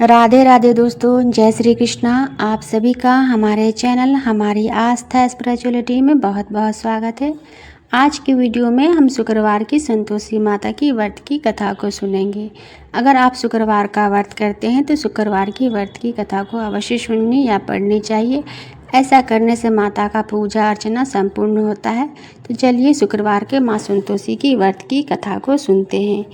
राधे राधे दोस्तों, जय श्री कृष्णा। आप सभी का हमारे चैनल हमारी आस्था स्पिरिचुअलिटी में बहुत बहुत स्वागत है। आज की वीडियो में हम शुक्रवार की संतोषी माता की व्रत की कथा को सुनेंगे। अगर आप शुक्रवार का व्रत करते हैं तो शुक्रवार की व्रत की कथा को अवश्य सुननी या पढ़नी चाहिए। ऐसा करने से माता का पूजा अर्चना संपूर्ण होता है। तो चलिए शुक्रवार के माँ संतोषी की व्रत की कथा को सुनते हैं।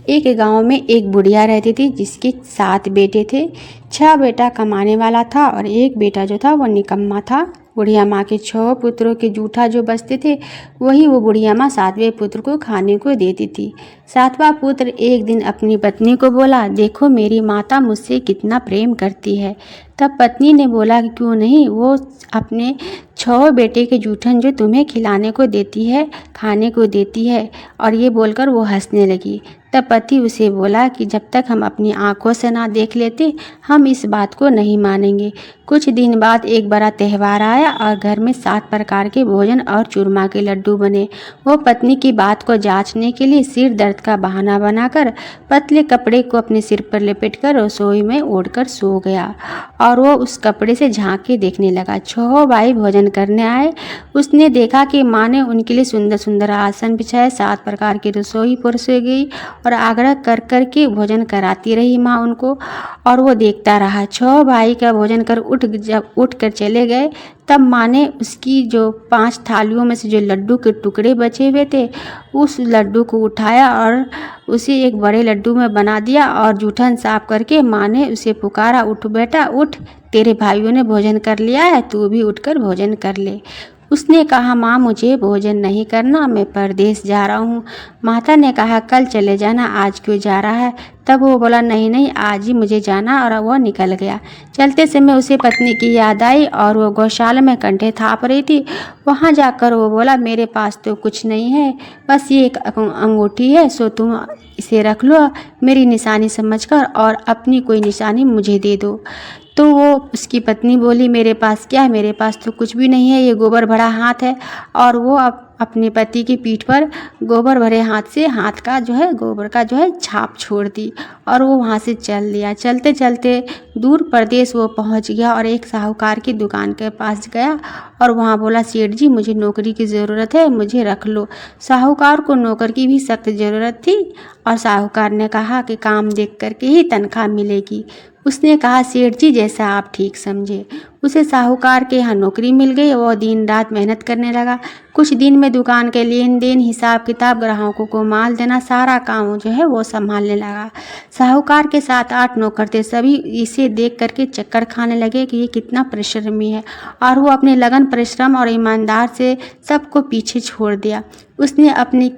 एक गांव में एक बुढ़िया रहती थी जिसके 7 बेटे थे। 6 बेटा कमाने वाला था और एक बेटा जो था वो निकम्मा था। बुढ़िया माँ के 6 पुत्रों के जूठा जो बचते थे वही वो बुढ़िया माँ 7वें पुत्र को खाने को देती थी। 7वां पुत्र एक दिन अपनी पत्नी को बोला, देखो मेरी माता मुझसे कितना प्रेम करती है। तब पत्नी ने बोला कि क्यों नहीं, वो अपने 6 बेटे के जूठन जो तुम्हें खिलाने को देती है, खाने को देती है। और ये बोलकर वो हंसने लगी। तब पति उसे बोला कि जब तक हम अपनी आंखों से ना देख लेते हम इस बात को नहीं मानेंगे। कुछ दिन बाद एक बड़ा त्यौहार आया और घर में 7 प्रकार के भोजन और चूरमा के लड्डू बने। वो पत्नी की बात को जांचने के लिए सिर दर्द का बहाना बनाकर पतले कपड़े को अपने सिर पर लपेटकर रसोई में ओढ़कर सो गया और वो उस कपड़े से झांक के देखने लगा। 6 भाई भोजन करने आए। उसने देखा कि माँ ने उनके लिए सुंदर सुंदर आसन बिछाए, 7 प्रकार की रसोई परोसी गई और आग्रह कर कर के भोजन कराती रही माँ उनको। और वो देखता रहा। 6 भाई का भोजन कर जब उठ कर चले गए तब माँ ने उसकी जो 5 थालियों में से जो लड्डू के टुकड़े बचे हुए थे उस लड्डू को उठाया और उसे एक बड़े लड्डू में बना दिया और जूठन साफ करके माँ ने उसे पुकारा, उठ बेटा उठ, तेरे भाइयों ने भोजन कर लिया है, तू भी उठकर भोजन कर ले। उसने कहा, माँ मुझे भोजन नहीं करना, मैं परदेश जा रहा हूँ। माता ने कहा, कल चले जाना, आज क्यों जा रहा है। तब वो बोला, नहीं नहीं आज ही मुझे जाना, और वो निकल गया। चलते समय उसे पत्नी की याद आई और वो गौशाला में कंठे थाप रही थी। वहाँ जाकर वो बोला, मेरे पास तो कुछ नहीं है, बस ये एक अंगूठी है, सो तुम इसे रख लो मेरी निशानी समझकर और अपनी कोई निशानी मुझे दे दो। तो वो उसकी पत्नी बोली, मेरे पास क्या है, मेरे पास तो कुछ भी नहीं है, ये गोबर भरा हाथ है। और वो अपने पति की पीठ पर गोबर भरे हाथ से हाथ का जो है गोबर का जो है छाप छोड़ दी और वो वहाँ से चल दिया। चलते चलते दूर प्रदेश वो पहुँच गया और एक साहूकार की दुकान के पास गया और वहाँ बोला, सेठ जी मुझे नौकरी की ज़रूरत है, मुझे रख लो। साहूकार को नौकर की भी सख्त ज़रूरत थी और साहूकार ने कहा कि काम देख करके ही तनख्वाह मिलेगी। उसने कहा, सेठ जी जैसा आप ठीक समझे। उसे साहूकार के यहाँ नौकरी मिल गई। वो दिन रात मेहनत करने लगा। कुछ दिन में दुकान के लेन देन, हिसाब किताब, ग्राहकों को माल देना, सारा काम जो है वो संभालने लगा। साहूकार के 7-8 नौकर थे। सभी इसे देख करके चक्कर खाने लगे कि ये कितना परिश्रमी है, और वो अपने लगन, परिश्रम और ईमानदार से सबको पीछे छोड़ दिया। उसे अपने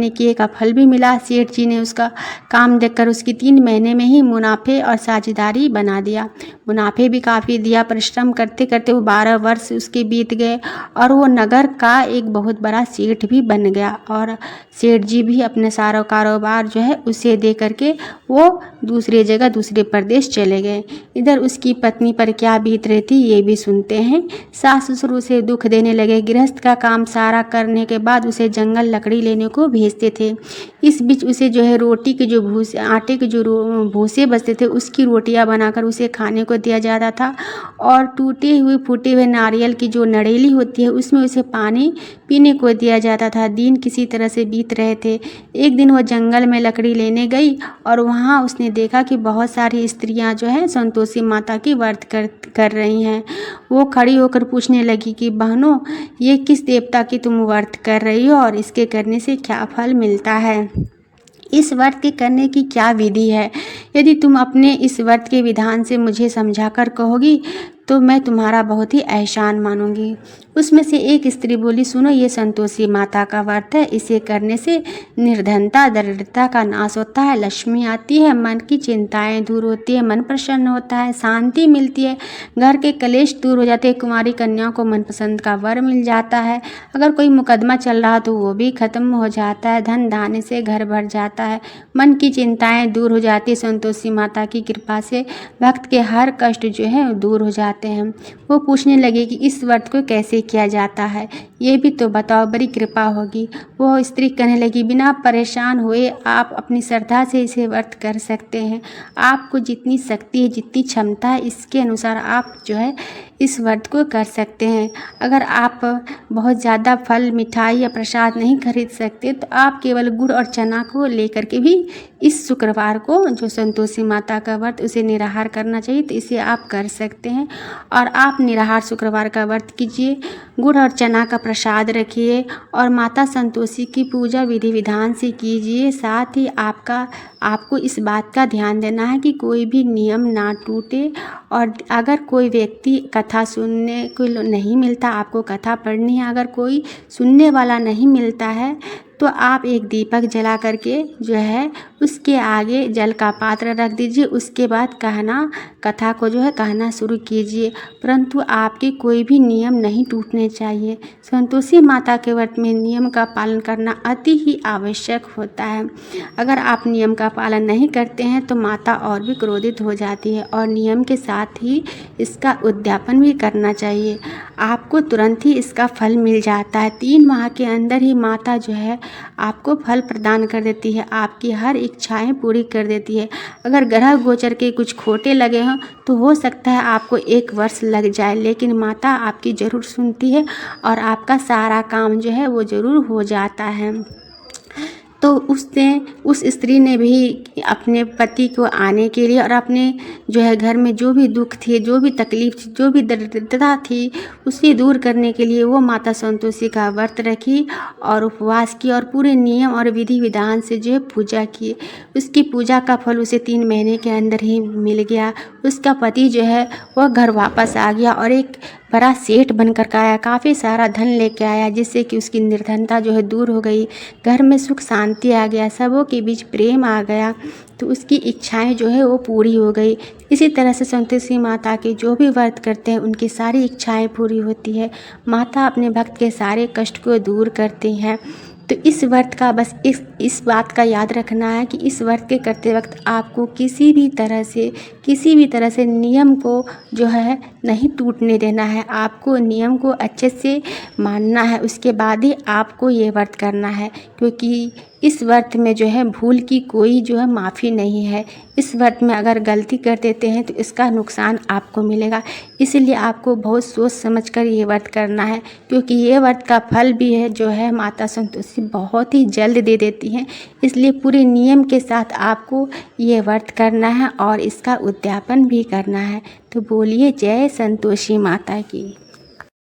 किए का फल भी मिला। सेठ जी ने उसका काम देखकर उसकी 3 महीने में ही मुनाफे और साझेदारी बना दिया। मुनाफे भी काफ़ी दिया। परिश्रम करते करते वो 12 वर्ष उसके बीत गए और वो नगर का एक बहुत बड़ा सेठ भी बन गया। और सेठ जी भी अपने सारा कारोबार जो है उसे दे करके वो दूसरे जगह, दूसरे प्रदेश चले गए। इधर उसकी पत्नी पर क्या बीत रही थी ये भी सुनते हैं। सास ससुर उसे दुख देने लगे। गृहस्थ का काम सारा करने के बाद उसे जंगल लकड़ी लेने को भेजते थे। इस बीच उसे जो है रोटी के जो भूसे, आटे के जो भूसे बचते थे उसकी रोटियां बनाकर उसे खाने को दिया जाता था। और टूटे हुए फूटे हुए नारियल की जो नड़ेली होती है उसमें उसे पानी पीने को दिया जाता था। दिन किसी तरह से बीत रहे थे। एक दिन वो जंगल में लकड़ी लेने गई और वहाँ उसने देखा कि बहुत सारी स्त्रियाँ जो हैं संतोषी माता की व्रत कर रही हैं। वो खड़ी होकर पूछने लगी कि बहनों, ये किस देवता की तुम व्रत कर रही हो और इसके करने से क्या फल मिलता है? इस व्रत के करने की क्या विधि है? यदि तुम अपने इस व्रत के विधान से मुझे समझाकर कहोगी तो मैं तुम्हारा बहुत ही एहसान मानूंगी। उसमें से एक स्त्री बोली, सुनो, ये संतोषी माता का व्रत है। इसे करने से निर्धनता, दरिद्रता का नाश होता है, लक्ष्मी आती है, मन की चिंताएं दूर होती है, मन प्रसन्न होता है, शांति मिलती है, घर के कलेश दूर हो जाते हैं, कुमारी कन्याओं को मनपसंद का वर मिल जाता है, अगर कोई मुकदमा चल रहा तो वो भी खत्म हो जाता है, धन धान्य से घर भर जाता है, मन की चिंताएं दूर हो जाती है। संतोषी माता की कृपा से भक्त के हर कष्ट जो है दूर हो जाता जाते हैं। वो पूछने लगे कि इस व्रत को कैसे किया जाता है, ये भी तो बताओ, बड़ी कृपा होगी। वो स्त्री कहने लगी, बिना परेशान हुए आप अपनी श्रद्धा से इसे व्रत कर सकते हैं। आपको जितनी शक्ति है, जितनी क्षमता है, इसके अनुसार आप जो है इस व्रत को कर सकते हैं। अगर आप बहुत ज़्यादा फल, मिठाई या प्रसाद नहीं खरीद सकते तो आप केवल गुड़ और चना को लेकर के भी इस शुक्रवार को, जो संतोषी माता का व्रत, उसे निराहार करना चाहिए। तो इसे आप कर सकते हैं और आप निराहार शुक्रवार का व्रत कीजिए, गुड़ और चना का प्रसाद रखिए और माता संतोषी की पूजा विधि विधान से कीजिए। साथ ही आपको इस बात का ध्यान देना है कि कोई भी नियम ना टूटे। और अगर कोई व्यक्ति कथा सुनने को नहीं मिलता, आपको कथा पढ़नी है, अगर कोई सुनने वाला नहीं मिलता है तो आप एक दीपक जला करके जो है उसके आगे जल का पात्र रख दीजिए। उसके बाद कथा को जो है कहना शुरू कीजिए, परंतु आपके कोई भी नियम नहीं टूटने चाहिए। संतोषी माता के व्रत में नियम का पालन करना अति ही आवश्यक होता है। अगर आप नियम का पालन नहीं करते हैं तो माता और भी क्रोधित हो जाती है और नियम के साथ ही इसका उद्यापन भी करना चाहिए। आपको तुरंत ही इसका फल मिल जाता है। 3 माह के अंदर ही माता जो है आपको फल प्रदान कर देती है, आपकी हर इच्छाएं पूरी कर देती है। अगर ग्रह गोचर के कुछ खोटे लगे हों तो हो सकता है आपको 1 वर्ष लग जाए, लेकिन माता आपकी ज़रूर सुनती है और आपका सारा काम जो है वो ज़रूर हो जाता है। तो उस स्त्री ने भी अपने पति को आने के लिए और अपने जो है घर में जो भी दुख थे, जो भी तकलीफ थी, जो भी दरिद्रता थी, उसे दूर करने के लिए वो माता संतोषी का व्रत रखी और उपवास की और पूरे नियम और विधि विधान से जो है पूजा की। उसकी पूजा का फल उसे 3 महीने के अंदर ही मिल गया। उसका पति जो है वह घर वापस आ गया और एक बड़ा सेठ बनकर के आया, काफ़ी सारा धन लेके आया, जिससे कि उसकी निर्धनता जो है दूर हो गई, घर में सुख शांति आ गया, सबों के बीच प्रेम आ गया, तो उसकी इच्छाएं जो है वो पूरी हो गई। इसी तरह से संतोषी माता के जो भी व्रत करते हैं उनकी सारी इच्छाएं पूरी होती है। माता अपने भक्त के सारे कष्ट को दूर करती हैं। तो इस व्रत का बस इस बात का याद रखना है कि इस व्रत के करते वक्त आपको किसी भी तरह से नियम को जो है नहीं टूटने देना है। आपको नियम को अच्छे से मानना है, उसके बाद ही आपको ये व्रत करना है, क्योंकि इस व्रत में जो है भूल की कोई जो है माफ़ी नहीं है। इस व्रत में अगर गलती कर देते हैं तो इसका नुकसान आपको मिलेगा। इसलिए आपको बहुत सोच समझ कर ये व्रत करना है, क्योंकि ये व्रत का फल भी है जो है माता संतोषी बहुत ही जल्द दे देती हैं। इसलिए पूरे नियम के साथ आपको ये व्रत करना है और इसका उद्यापन भी करना है। तो बोलिए जय संतोषी माता की।